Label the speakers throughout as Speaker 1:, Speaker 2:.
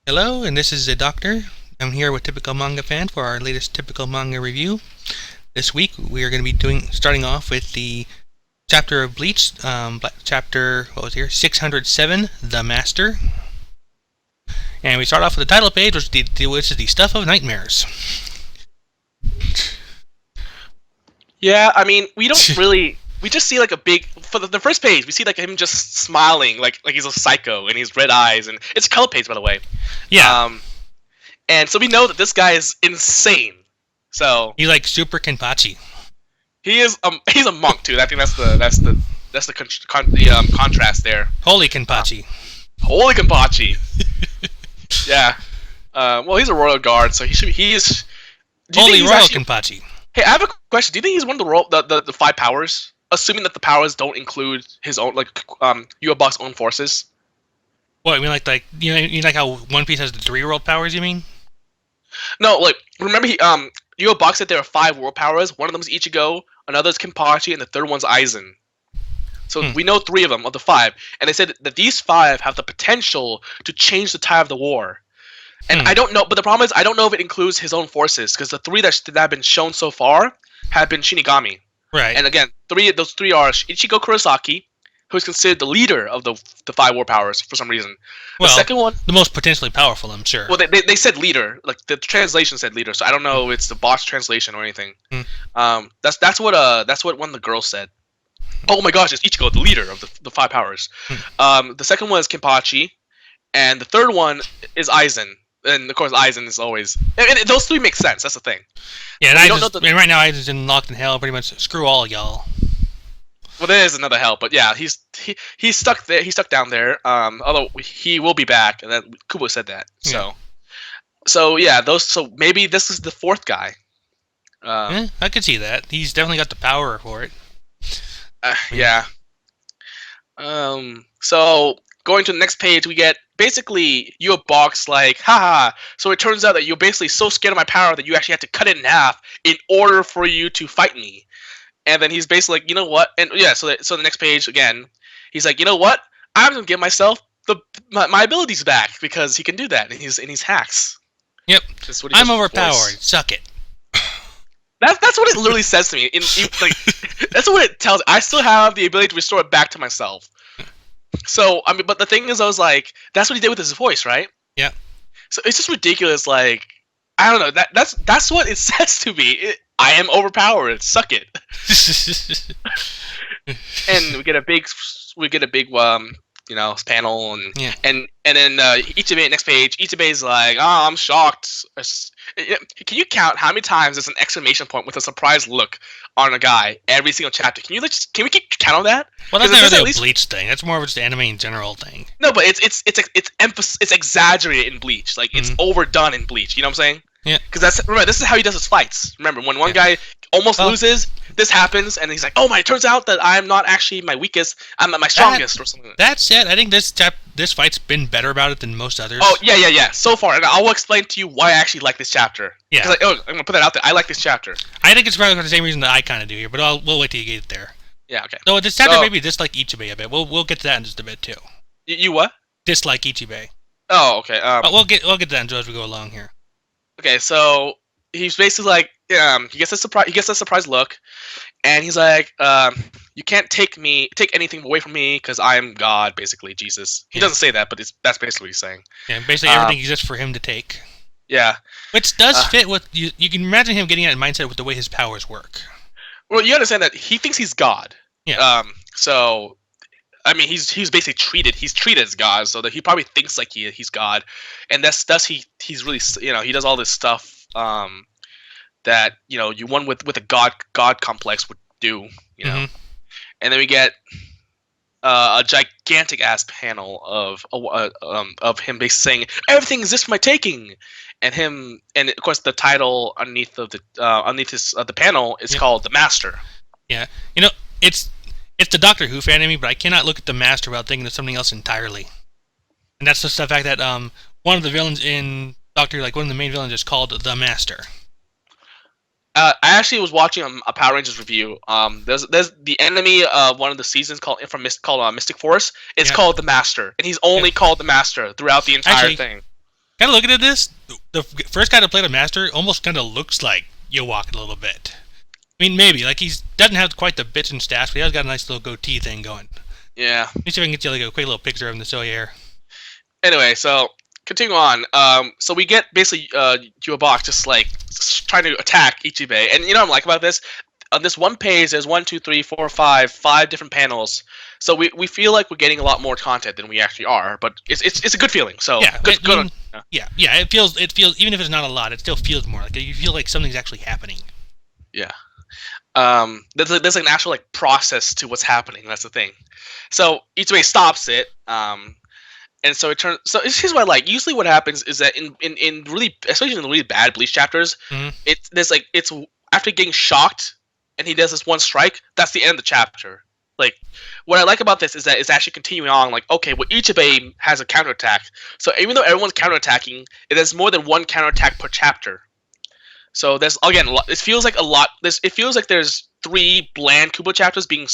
Speaker 1: Hello, and this is the Doctor. I'm here with Typical Manga Fan for our latest Typical Manga review. This week we are going to be starting off with the chapter of Bleach, chapter 607, The Master. And we start off with the title page, which is the Stuff of Nightmares.
Speaker 2: Yeah, I mean, we don't really. We just see like a big for the first page. We see like him just smiling, like he's a psycho, and he's red eyes, and it's a color page, by the way.
Speaker 1: Yeah.
Speaker 2: And so we know that this guy is insane. So
Speaker 1: he's like super Kenpachi.
Speaker 2: He is. He's a monk too. I think that's the contrast there.
Speaker 1: Holy Kenpachi.
Speaker 2: Holy Kenpachi. Yeah. Well, he's a royal guard, so he is.
Speaker 1: Holy royal Kenpachi.
Speaker 2: Hey, I have a question. Do you think he's one of the five powers? Assuming that the powers don't include his own, like, Yuobach's own forces.
Speaker 1: What, you mean like you mean like how One Piece has the 3 world powers? You mean?
Speaker 2: No, like remember Yuobach said there are 5 world powers. One of them is Ichigo, another is Kenpachi, and the third one's Aizen. So we know 3 of them of the 5, and they said that these 5 have the potential to change the tide of the war. And I don't know, but the problem is I don't know if it includes his own forces, because the 3 that have been shown so far have been Shinigami.
Speaker 1: Right.
Speaker 2: And again, those three are Ichigo Kurosaki, who is considered the leader of the 5 war powers for some reason.
Speaker 1: Well,
Speaker 2: the second one,
Speaker 1: the most potentially powerful, I'm sure.
Speaker 2: Well, they said leader, like the translation said leader, so I don't know if it's the botched translation or anything. That's what one of the girls said. Oh my gosh, it's Ichigo, the leader of the 5 powers. The second one is Kenpachi, and the third one is Aizen. And of course, Aizen is always. And those 3 make sense. That's the thing.
Speaker 1: Yeah, and right now Aizen's locked in hell. Pretty much, screw all y'all.
Speaker 2: Well, there is another hell, but yeah, he's stuck there. He's stuck down there. Although he will be back, and then Kubo said that. So yeah, So maybe this is the 4th guy.
Speaker 1: I could see that. He's definitely got the power for it.
Speaker 2: Yeah. So going to the next page, we get basically Yuobach's like, haha. So it turns out that you're basically so scared of my power that you actually have to cut it in half in order for you to fight me. And then he's basically like, you know what? And yeah, so the next page again, he's like, you know what? I'm gonna give myself my abilities back because he can do that, and he's hacks.
Speaker 1: Yep. I'm overpowered. Suck it.
Speaker 2: That's what it literally says to me. Like, that's what it tells. I still have the ability to restore it back to myself. So I mean, but the thing is, I was like, that's what he did with his voice, right?
Speaker 1: Yeah. So
Speaker 2: it's just ridiculous. Like, I don't know. That's what it says to me. I am overpowered. Suck it. And we get a big panel, and then Ichibe, next page, Ichibe's like, oh, I'm shocked. Can you count how many times there's an exclamation point with a surprised look on a guy every single chapter? Can we keep count on that?
Speaker 1: Well, that's not really a Bleach thing. That's more of just an anime in general thing.
Speaker 2: No, but it's exaggerated in Bleach. Like, it's overdone in Bleach. You know what I'm saying?
Speaker 1: Yeah.
Speaker 2: Because remember, this is how he does his fights. Remember, when one guy almost loses, this happens, and he's like, "Oh my! It turns out that I'm not actually my weakest. I'm my strongest," or something.
Speaker 1: That said, I think this fight's been better about it than most others.
Speaker 2: Oh yeah. So far, and I'll explain to you why I actually like this chapter.
Speaker 1: Yeah.
Speaker 2: I'm gonna put that out there. I like this chapter.
Speaker 1: I think it's probably for the same reason that I kind of do here, but we'll wait till you get there.
Speaker 2: Yeah. Okay.
Speaker 1: So this chapter maybe dislike Ichibe a bit. We'll get to that in just a bit too.
Speaker 2: You what?
Speaker 1: Dislike Ichibe.
Speaker 2: Oh, okay.
Speaker 1: But we'll get to that as we go along here.
Speaker 2: Okay, so he's basically like, he gets a surprise look, and he's like, you can't take anything away from me because I am God, basically Jesus. He doesn't say that, but that's basically what he's saying.
Speaker 1: Yeah, basically everything exists for him to take.
Speaker 2: Yeah,
Speaker 1: which does fit with you. You can imagine him getting that mindset with the way his powers work.
Speaker 2: Well, you understand that he thinks he's God.
Speaker 1: Yeah.
Speaker 2: So, I mean, he's basically treated as God, so that he probably thinks like he's God, and he's really, he does all this stuff that you one with a God complex would do, and then we get a gigantic ass panel of him basically saying everything exists for my taking, and of course the title underneath the panel is called The Master.
Speaker 1: Yeah, it's the Doctor Who fan in me, but I cannot look at the Master without thinking of something else entirely. And that's just the fact that one of the villains in Doctor, like one of the main villains, is called the Master.
Speaker 2: I actually was watching a Power Rangers review. There's the enemy of one of the seasons called Mystic Force. It's called the Master, and he's only called the Master throughout the entire thing.
Speaker 1: Kind of looking at this, the first guy to play the master almost kind of looks like Yowak a little bit. I mean, maybe like he doesn't have quite the bits and stash, but he has got a nice little goatee thing going.
Speaker 2: Yeah.
Speaker 1: Let me see if I can get you like a quick little picture of him to show you here.
Speaker 2: Anyway, so continue on. So we get basically Yowak just like trying to attack Ichibei, and you know what I like about this? On this one page, there's 1, 2, 3, 4, 5 different panels. So we feel like we're getting a lot more content than we actually are, but it's a good feeling. So
Speaker 1: yeah,
Speaker 2: good.
Speaker 1: Yeah. It feels even if it's not a lot, it still feels more like you feel like something's actually happening.
Speaker 2: Yeah. There's like an actual like process to what's happening. That's the thing. So Ichibei stops it. And so it turns. So here's what I like. Usually, what happens is that in really, especially in the really bad Bleach chapters, it's after getting shocked, and he does this one strike. That's the end of the chapter. Like, what I like about this is that it's actually continuing on. Like, okay, well, Ichibei has a counterattack. So even though everyone's counterattacking, there's more than one counterattack per chapter. So there's again, it feels like a lot. It feels like there's 3 bland Kubo chapters being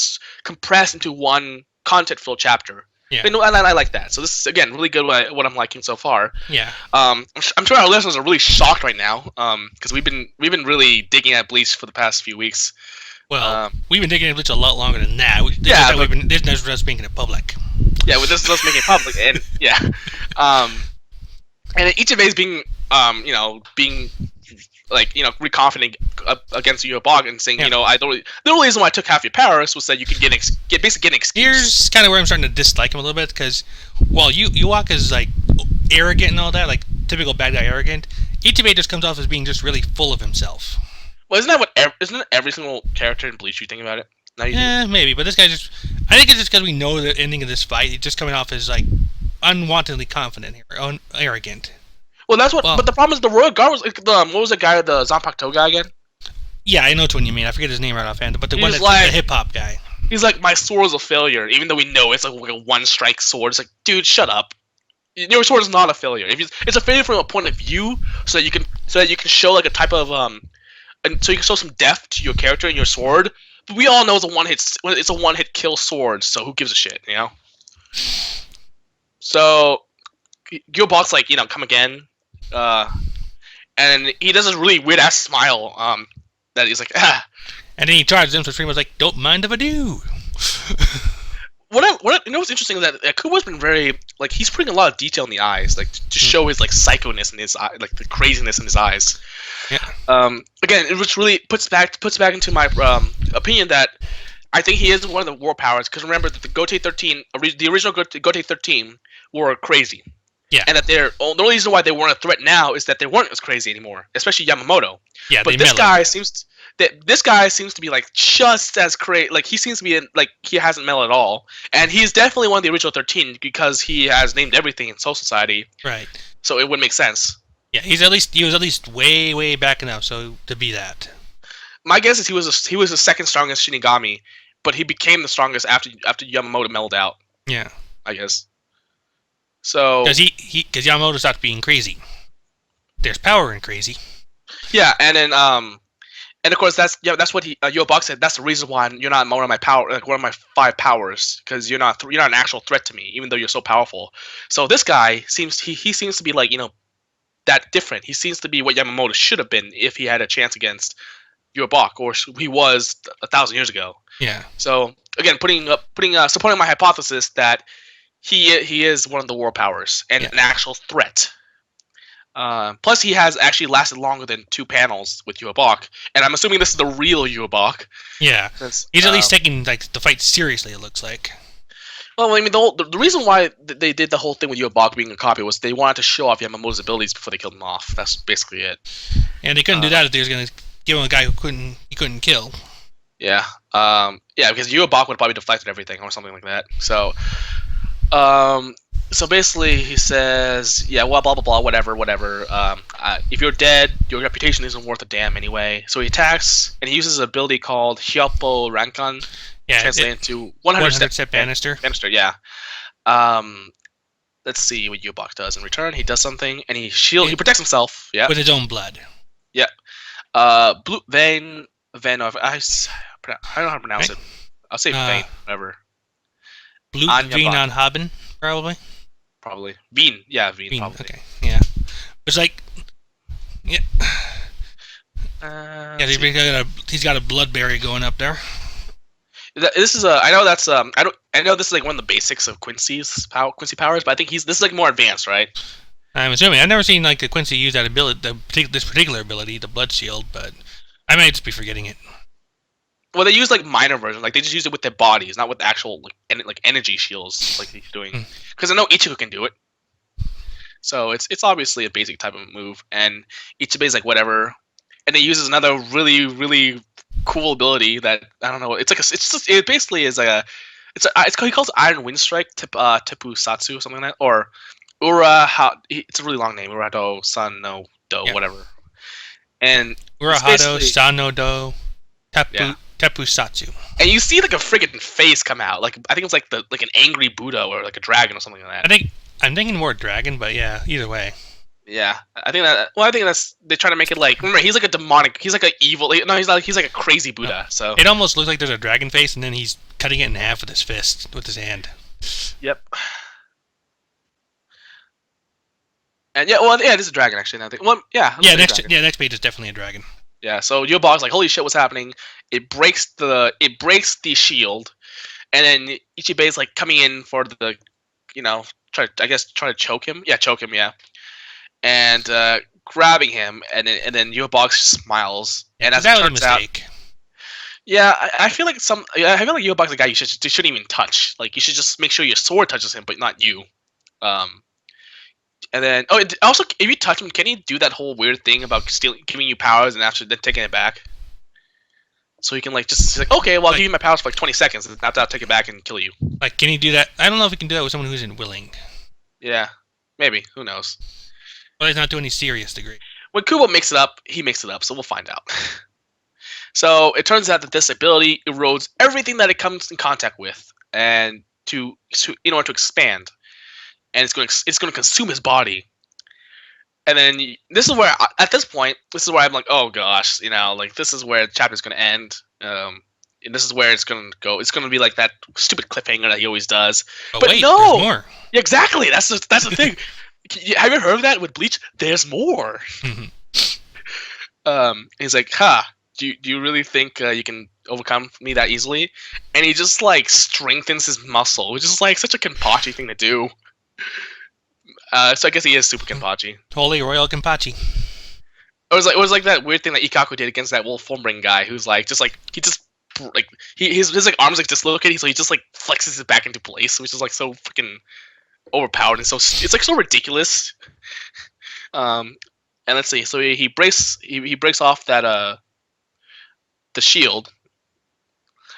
Speaker 2: compressed into one content-filled chapter.
Speaker 1: Yeah.
Speaker 2: And I like that. So this is again really good. What I'm liking so far.
Speaker 1: Yeah.
Speaker 2: I'm sure our listeners are really shocked right now. Because we've been really digging at Bleach for the past few weeks.
Speaker 1: Well, we've been digging at Bleach a lot longer than that. This is us making it public.
Speaker 2: Yeah, well, this is us making it public, and yeah. And Ichibei's being being like reconfident against Yowak and saying the only reason why I took half your powers was that you can basically get an excuse.
Speaker 1: Here's kind of where I'm starting to dislike him a little bit because while Yowak is like arrogant and all that, like typical bad guy arrogant, Ichibei just comes off as being just really full of himself.
Speaker 2: Well, isn't that every single character in Bleach? You think about it?
Speaker 1: Maybe, but this guy I think it's just because we know the ending of this fight. He's just coming off as like unwantedly confident or arrogant.
Speaker 2: Well, that's what. But the problem is the Royal Guard was what was the guy, the Zanpakuto guy again?
Speaker 1: Yeah, I know which one you mean. I forget his name right offhand, but the one that's
Speaker 2: like,
Speaker 1: the hip hop guy.
Speaker 2: He's like, my sword is a failure, even though we know it's like a one strike sword. It's like, dude, shut up. Your sword is not a failure. It's a failure from a point of view, so that you can show like a type of and so you can show some depth to your character and your sword. But we all know it's a one hit kill sword, so who gives a shit, you know? So Yowak's like, come again. And he does this really weird ass smile. That he's like, ah.
Speaker 1: And then he charges him, so Stream was like, "Don't mind if I do."
Speaker 2: What's interesting is that Kubo's been very like he's putting a lot of detail in the eyes, like to show his like psychoness in his eye, like the craziness in his eyes.
Speaker 1: Yeah.
Speaker 2: Again, which really puts back into my opinion that I think he is one of the war powers. Because remember that the Gotei 13, the original Gotei 13, were crazy.
Speaker 1: Yeah.
Speaker 2: And that the only reason why they weren't a threat now is that they weren't as crazy anymore, especially Yamamoto.
Speaker 1: Yeah.
Speaker 2: But this guy seems to be like just as crazy. Like he seems to be like he hasn't mellowed at all, and he's definitely one of the original 13 because he has named everything in Soul Society.
Speaker 1: Right.
Speaker 2: So it would make sense.
Speaker 1: Yeah, he was at least way back enough so to be that.
Speaker 2: My guess is he was the second strongest Shinigami, but he became the strongest after Yamamoto mellowed out.
Speaker 1: Yeah.
Speaker 2: I guess. So
Speaker 1: because Yamamoto stopped being crazy. There's power in crazy.
Speaker 2: Yeah, and then and of course that's what Yowak said. That's the reason why you're not one of my power, like one of my 5 powers, because you're not an actual threat to me, even though you're so powerful. So this guy seems to be like that different. He seems to be what Yamamoto should have been if he had a chance against Yowak, or he was 1,000 years ago.
Speaker 1: Yeah.
Speaker 2: So again, supporting my hypothesis that he is one of the war powers and an actual threat. Plus, he has actually lasted longer than 2 panels with Yowak, and I'm assuming this is the real Yowak.
Speaker 1: Yeah, he's at least taking like the fight seriously. It looks like.
Speaker 2: Well, I mean, the reason why they did the whole thing with Yowak being a copy was they wanted to show off Yamamoto's abilities before they killed him off. That's basically it. And
Speaker 1: they couldn't do that if they was going to give him a guy who he couldn't kill.
Speaker 2: Yeah. Because Yowak would probably deflected everything or something like that. So. So basically, he says, yeah, well, blah, blah, blah, whatever. If you're dead, your reputation isn't worth a damn anyway. So he attacks, and he uses an ability called Hyopo Rankan, translated to 100 step banister. Yeah. Let's see what Yowak does in return. He does something, and he protects himself. Yeah.
Speaker 1: With his own blood.
Speaker 2: Yeah. Blue Vein. I don't know how to pronounce it. I'll say Vein, whatever.
Speaker 1: Blue Vein on Haben, probably.
Speaker 2: Probably. Veen. Yeah, Veen, probably.
Speaker 1: Okay, yeah. It's like, yeah, yeah. He's got a bloodberry going up there.
Speaker 2: This is I know that's I know this is like one of the basics of Quincy's Quincy powers, but I think this is like more advanced, right?
Speaker 1: I'm assuming I've never seen like the Quincy use that ability, this particular ability, the blood shield, but I might just be forgetting it.
Speaker 2: Well, they use like minor versions, like they just use it with their bodies, not with the actual like energy shields, like he's doing. Because I know Ichigo can do it, so it's obviously a basic type of move, and Ichibe's like whatever, and then he uses another really cool ability that I don't know. It's like it basically is like he calls it Iron Wind Strike, Tipu Satsu, something like that, or it's a really long name, Urado San no Do, whatever. And
Speaker 1: Urahado Sano Do
Speaker 2: yeah.
Speaker 1: Tepusatsu.
Speaker 2: And you see like a friggin' face come out, like I think it's like an angry Buddha or like a dragon or something like that.
Speaker 1: I'm thinking more dragon, but yeah, either way.
Speaker 2: Yeah, I think that's they try to make it like, remember, he's like a demonic, he's like an evil. No, he's like a crazy Buddha. No. So
Speaker 1: it almost looks like there's a dragon face, and then he's cutting it in half with his fist, with his hand.
Speaker 2: Yep. And yeah, well, yeah, this is a dragon actually. Now I think, well, yeah.
Speaker 1: Next page is definitely a dragon.
Speaker 2: Yeah, so Yobog's like, holy shit, what's happening? It breaks the shield, and then Ichibe's like coming in for the, try to choke him. Yeah, choke him. Yeah, and grabbing him, and then Yobog smiles, and as it turns out, yeah, I feel like Yobog's the guy you shouldn't even touch. Like you should just make sure your sword touches him, but not you. And then, also, if you touch him, can he do that whole weird thing about giving you powers and after then taking it back? So he can just like, okay, well, I'll give you my powers for like 20 seconds, and after I'll take it back and kill you.
Speaker 1: Like, can he do that? I don't know if he can do that with someone who isn't willing.
Speaker 2: Yeah, maybe. Who knows?
Speaker 1: Well, he's not to any serious degree.
Speaker 2: When Kubo makes it up, he makes it up, so we'll find out. So it turns out that this ability erodes everything that it comes in contact with, and in order to expand. And it's going to consume his body. And then this is where, at this point, I'm like, oh gosh, this is where the chapter's going to end. And this is where it's going to go. It's going to be like that stupid cliffhanger that he always does.
Speaker 1: But wait, no, there's more.
Speaker 2: Yeah, exactly. That's the thing. Have you heard of that with Bleach? There's more. He's like, do you really think you can overcome me that easily? And he just strengthens his muscle, which is such a Kenpachi thing to do. So I guess he is Super Kenpachi.
Speaker 1: Holy Royal Kenpachi.
Speaker 2: It was like that weird thing that Ikkaku did against that wolf form ring guy, who's his arms dislocated, so he just flexes it back into place, which is so freaking overpowered and it's so ridiculous. And let's see, so he breaks off that the shield.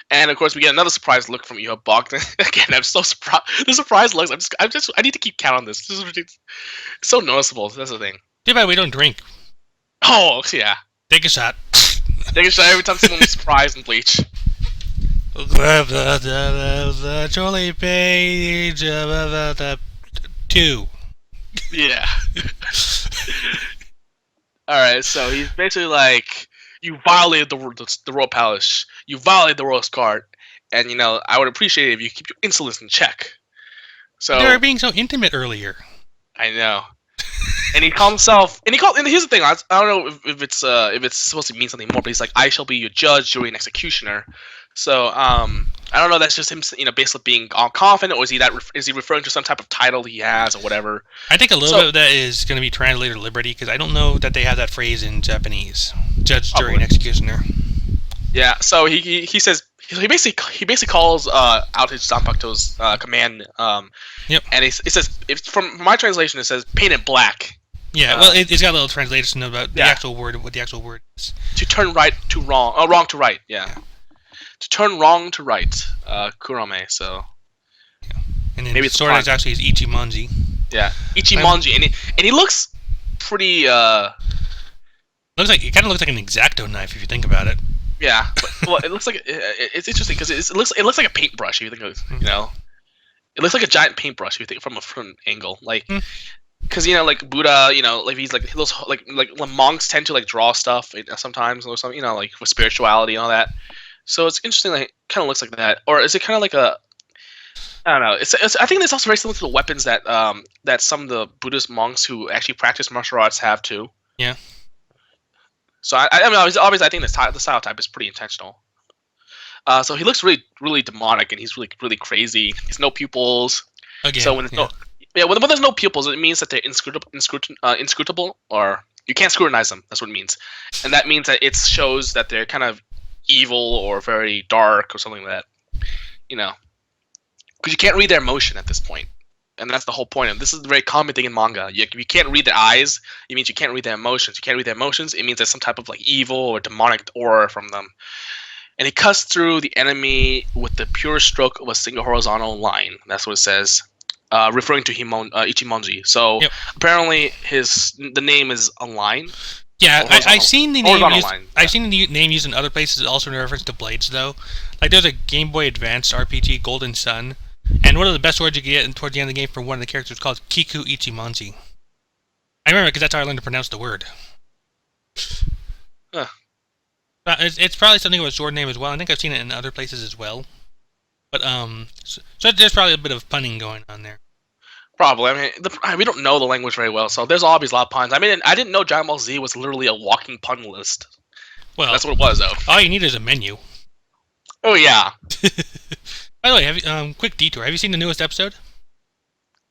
Speaker 2: And of course, we get another surprise look from Yobog. Again, I'm so surprised. The surprise looks. I need to keep count on this. This is ridiculous. It's so noticeable. That's the thing.
Speaker 1: Too bad we don't drink.
Speaker 2: Oh yeah.
Speaker 1: Take a shot.
Speaker 2: Take a shot every time someone's surprised in Bleach.
Speaker 1: Grab the trolley page 2.
Speaker 2: Yeah. All right. So he's basically like, you violated the royal palace. You violated the royal's cart, and I would appreciate it if you keep your insolence in check. So
Speaker 1: they were being so intimate earlier.
Speaker 2: I know. And he called himself. And here's the thing. I don't know if it's supposed to mean something more, but he's like, I shall be your judge, jury, and executioner. So I don't know. That's just him, basically being all confident, or is he referring to some type of title he has or whatever?
Speaker 1: I think a little bit of that is going to be translated liberty, because I don't know that they have that phrase in Japanese. Judge, jury, and executioner.
Speaker 2: Yeah. So he says he basically calls out his Zanpakuto's command.
Speaker 1: Yep.
Speaker 2: And he says, from my translation, it says painted black.
Speaker 1: Yeah, well, it's got a little translation about the actual word, what the actual word is.
Speaker 2: To turn right to wrong, wrong to right, yeah. To turn wrong to right, Kurame, so.
Speaker 1: Yeah. And then maybe the sword is actually Ichimonji.
Speaker 2: Yeah, Ichimonji, and he looks pretty,
Speaker 1: it kind of looks like an X-Acto knife if you think about it.
Speaker 2: Yeah, well, it looks like, it's interesting because it looks like a paintbrush if you think of it, It looks like a giant paintbrush if you think from a front angle, because like Buddha, he's those monks tend to draw stuff sometimes or something, with spirituality and all that. So it's interesting, kind of looks like that, or is it kind of like I don't know. I think it's also very similar to the weapons that that some of the Buddhist monks who actually practice martial arts have too.
Speaker 1: Yeah.
Speaker 2: So I mean, obviously, I think the style type is pretty intentional. So he looks really demonic, and he's really crazy. He's no pupils.
Speaker 1: Again.
Speaker 2: So when when there's no pupils, it means that they're inscrutable, or you can't scrutinize them. That's what it means, and that means that it shows that they're kind of evil or very dark or something like that. You know, because you can't read their emotion at this point, and that's the whole point. And this is a very common thing in manga. You can't read their eyes. It means you can't read their emotions. You can't read their emotions. It means there's some type of like evil or demonic aura from them. And he cuts through the enemy with the pure stroke of a single horizontal line. That's what it says, referring to Ichimonji. So apparently the name is a line.
Speaker 1: Yeah, I've seen the name used. I've seen the name used in other places, also in reference to Blades, though. Like there's a Game Boy Advance RPG, Golden Sun, and one of the best words you get towards the end of the game from one of the characters is called Kiku Ichimonji. I remember because that's how I learned to pronounce the word.
Speaker 2: Huh.
Speaker 1: It's probably something with a sword name as well. I think I've seen it in other places as well. But so there's probably a bit of punning going on there.
Speaker 2: Probably. I mean, we don't know the language very well, so there's always a lot of puns. I mean, I didn't know Dragon Ball Z was literally a walking pun list.
Speaker 1: Well,
Speaker 2: that's what it was, though.
Speaker 1: All you need is a menu.
Speaker 2: Oh yeah.
Speaker 1: By the way, have you, quick detour. Have you seen the newest episode?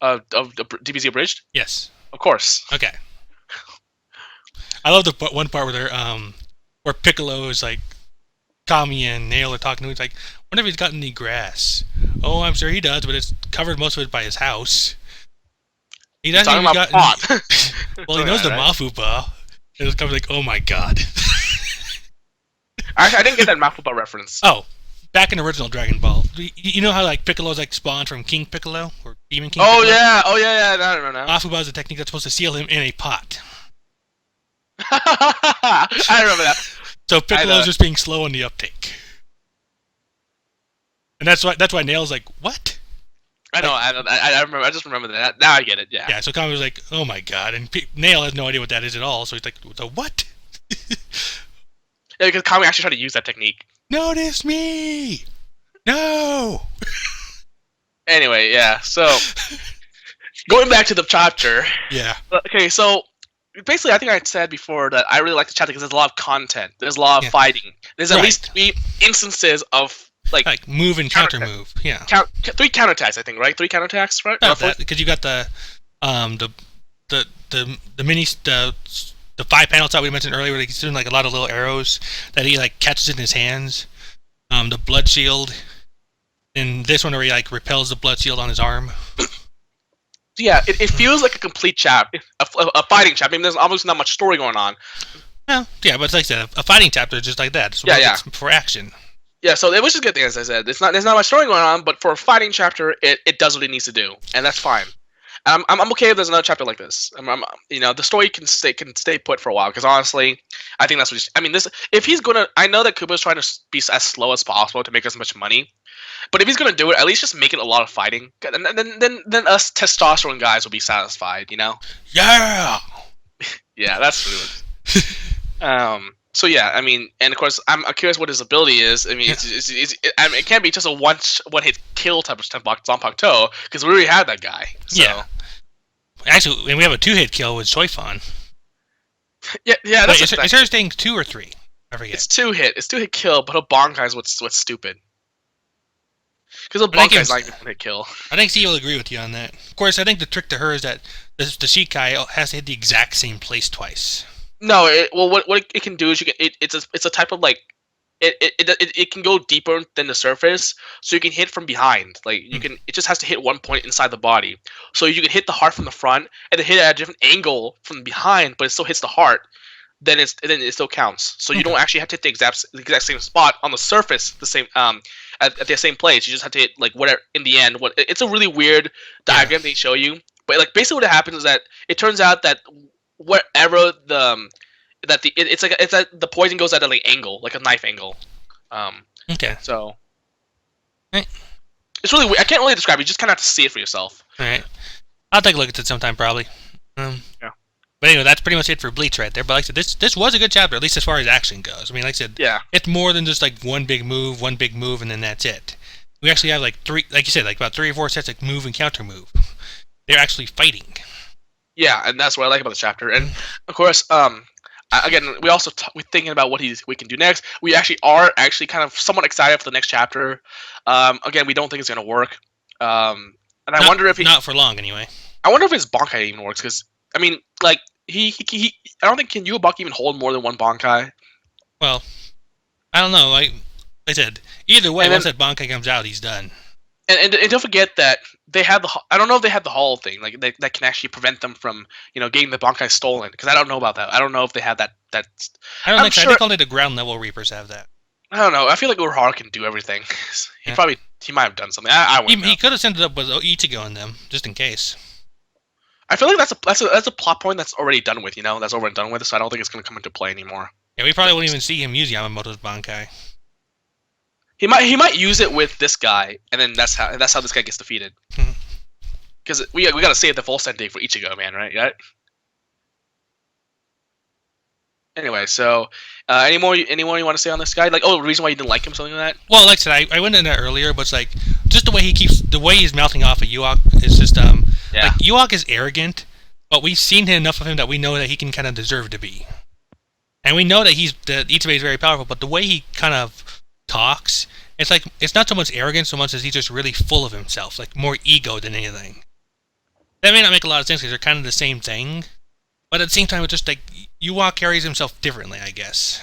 Speaker 2: Of DBZ Abridged?
Speaker 1: Yes.
Speaker 2: Of course.
Speaker 1: Okay. I love the one part where they're where Piccolo is like, Kami and Nail are talking to him. He's like, wonder if he's got any grass. Oh, I'm sure he does, but it's covered most of it by his house. He doesn't even got any... Well, he knows the Mafupa. It was kind of like, oh my god.
Speaker 2: I didn't get that Mafupa reference.
Speaker 1: Oh, back in original Dragon Ball, you know how like Piccolo's like spawned from King Piccolo or Demon King?
Speaker 2: Oh
Speaker 1: Piccolo?
Speaker 2: Yeah, oh yeah, I don't know.
Speaker 1: Mafupa is a technique that's supposed to seal him in a pot.
Speaker 2: I remember that.
Speaker 1: So Piccolo's just being slow on the uptake, and that's why Nail's like, what?
Speaker 2: I know. I remember. I just remember that. Now I get it. Yeah.
Speaker 1: Yeah. So Kami was like, "Oh my god," and Nail has no idea what that is at all. So he's like, "The what?"
Speaker 2: Yeah, because Kami actually tried to use that technique.
Speaker 1: Notice me. No.
Speaker 2: Anyway, yeah. So going back to the chapter.
Speaker 1: Yeah.
Speaker 2: Okay, so basically, I think I said before that I really like the chapter because there's a lot of content. There's a lot of fighting. There's at least 3 instances of like
Speaker 1: move and counter move. Yeah.
Speaker 2: 3 counterattacks, I think, right? 3 counterattacks, right?
Speaker 1: Because you got the mini the 5 panel shot we mentioned earlier, where he's doing like a lot of little arrows that he like catches in his hands. The blood shield. And this one where he like repels the blood shield on his arm.
Speaker 2: Yeah, it feels like a complete chapter, a fighting chapter. I mean, there's almost not much story going on.
Speaker 1: Well, yeah, but it's like I said, a fighting chapter is just like that. So
Speaker 2: yeah.
Speaker 1: It's for action.
Speaker 2: Yeah, so it was just a good thing, as I said. There's not much story going on, but for a fighting chapter, it does what it needs to do, and that's fine. I'm okay if there's another chapter like this. The story can stay put for a while, because honestly, I think that's what if he's gonna, I know that Kubo's trying to be as slow as possible to make as much money, but if he's gonna do it, at least just make it a lot of fighting, and then us testosterone guys will be satisfied, you know?
Speaker 1: Yeah.
Speaker 2: Yeah, that's really. So yeah, I mean, and of course, I'm curious what his ability is. I mean, it can't be just a one hit kill type of Zanpakuto, because we already had that guy. So. Yeah.
Speaker 1: Actually, and we have a 2-hit kill with Soifan.
Speaker 2: Yeah. That's
Speaker 1: is hers staying 2 or 3? I forget.
Speaker 2: It's 2-hit. It's 2-hit kill, but a Bankai is what's stupid. Because a Bankai is not even 1-hit kill.
Speaker 1: I think C will agree with you on that. Of course, I think the trick to her is that the Shikai has to hit the exact same place twice.
Speaker 2: No, what it can do is it's a type of like it can go deeper than the surface, so you can hit from behind. Like it just has to hit one point inside the body, so you can hit the heart from the front and then hit it at a different angle from behind, but it still hits the heart. Then it still counts. So you don't actually have to hit the exact same spot on the surface, the same at the same place. You just have to hit like whatever in the end. It's a really weird diagram they show you, but like basically what happens is that it turns out that wherever the poison goes at a like angle, like a knife angle.
Speaker 1: Okay.
Speaker 2: So it's really weird. I can't really describe it. You just kind of have to see it for yourself.
Speaker 1: All right. I'll take a look at it sometime probably.
Speaker 2: Yeah.
Speaker 1: But anyway, that's pretty much it for Bleach right there. But like I said, this was a good chapter, at least as far as action goes. I mean, like I said,
Speaker 2: yeah,
Speaker 1: it's more than just like one big move, and then that's it. we actually have like three, like you said, like about 3 or 4 sets of move and counter move. They're actually fighting.
Speaker 2: Yeah, and that's what I like about the chapter. And of course, again, we also we're thinking about what we can do next. We actually are kind of somewhat excited for the next chapter. Again, we don't think it's gonna work. And I wonder if
Speaker 1: not for long anyway.
Speaker 2: I wonder if his Bankai even works, because I mean, like he I don't think can Yuabaki even hold more than one Bankai.
Speaker 1: Well, I don't know. Like I said, either way, once that Bankai comes out, he's done.
Speaker 2: And don't forget that they have the. I don't know if they have the Hall thing, like that can actually prevent them from getting the Bankai stolen. Because I don't know about that. I don't know if they have that.
Speaker 1: I don't think so. I think only the ground level Reapers have that.
Speaker 2: I don't know. I feel like Urahara can do everything. He might have done something.
Speaker 1: He could have sent it up with Ichigo in them, just in case.
Speaker 2: I feel like that's a plot point that's already done with. That's already done with. So I don't think it's going to come into play anymore.
Speaker 1: Yeah, we probably won't even see him use Yamamoto's Bankai.
Speaker 2: He might use it with this guy, and then that's how this guy gets defeated. Because we got to save the full ending for Ichigo, man, right? Anyway, so anyone you want to say on this guy? Like, the reason why you didn't like him, something like that?
Speaker 1: Well, like I said, I went into that earlier, but it's like just the way he's mouthing off at Yuak is just like Yuak is arrogant, but we've seen enough of him that we know that he can kind of deserve to be, and we know that Ichibe is very powerful, but the way he kind of talks, it's like it's not so much arrogance so much as he's just really full of himself, like more ego than anything. That may not make a lot of sense because they're kind of the same thing. But at the same time, it's just like Yuak carries himself differently, I guess.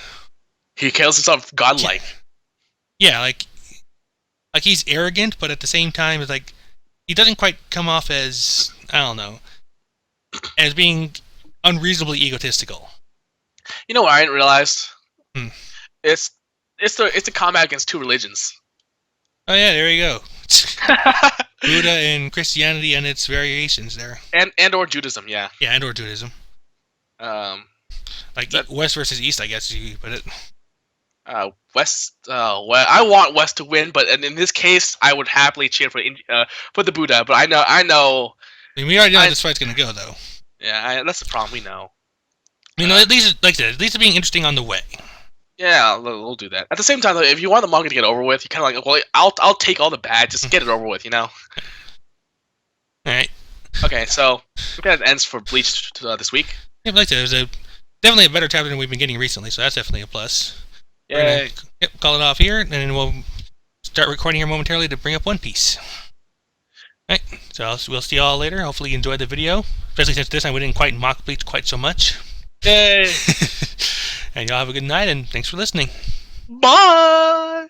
Speaker 2: He carries himself godlike.
Speaker 1: Yeah, like he's arrogant, but at the same time, it's like he doesn't quite come off as, I don't know, as being unreasonably egotistical. You
Speaker 2: know what I didn't realize? It's the combat against two religions.
Speaker 1: Oh yeah, there you go. Buddha and Christianity and its variations there.
Speaker 2: And or Judaism, yeah.
Speaker 1: Yeah, and or Judaism. West versus East, I guess you put it.
Speaker 2: West. I want West to win, but in this case, I would happily cheer for the Buddha. But I know. I
Speaker 1: mean, we already know how this fight's gonna go, though.
Speaker 2: Yeah, that's the problem. We know.
Speaker 1: At least, like I said, at least it's being interesting on the way.
Speaker 2: Yeah, we'll do that. At the same time, though, if you want the manga to get over with, you kind of like, I'll take all the bad, just get it over with,
Speaker 1: All right.
Speaker 2: Okay, so that ends for Bleach this week.
Speaker 1: Yeah, like I said, it was definitely a better chapter than we've been getting recently, so that's definitely a plus.
Speaker 2: Yeah.
Speaker 1: Call it off here, and then we'll start recording here momentarily to bring up One Piece. All right, so we'll see y'all later. Hopefully you enjoyed the video, especially since this time we didn't quite mock Bleach quite so much.
Speaker 2: Yay!
Speaker 1: And y'all have a good night, and thanks for listening.
Speaker 2: Bye!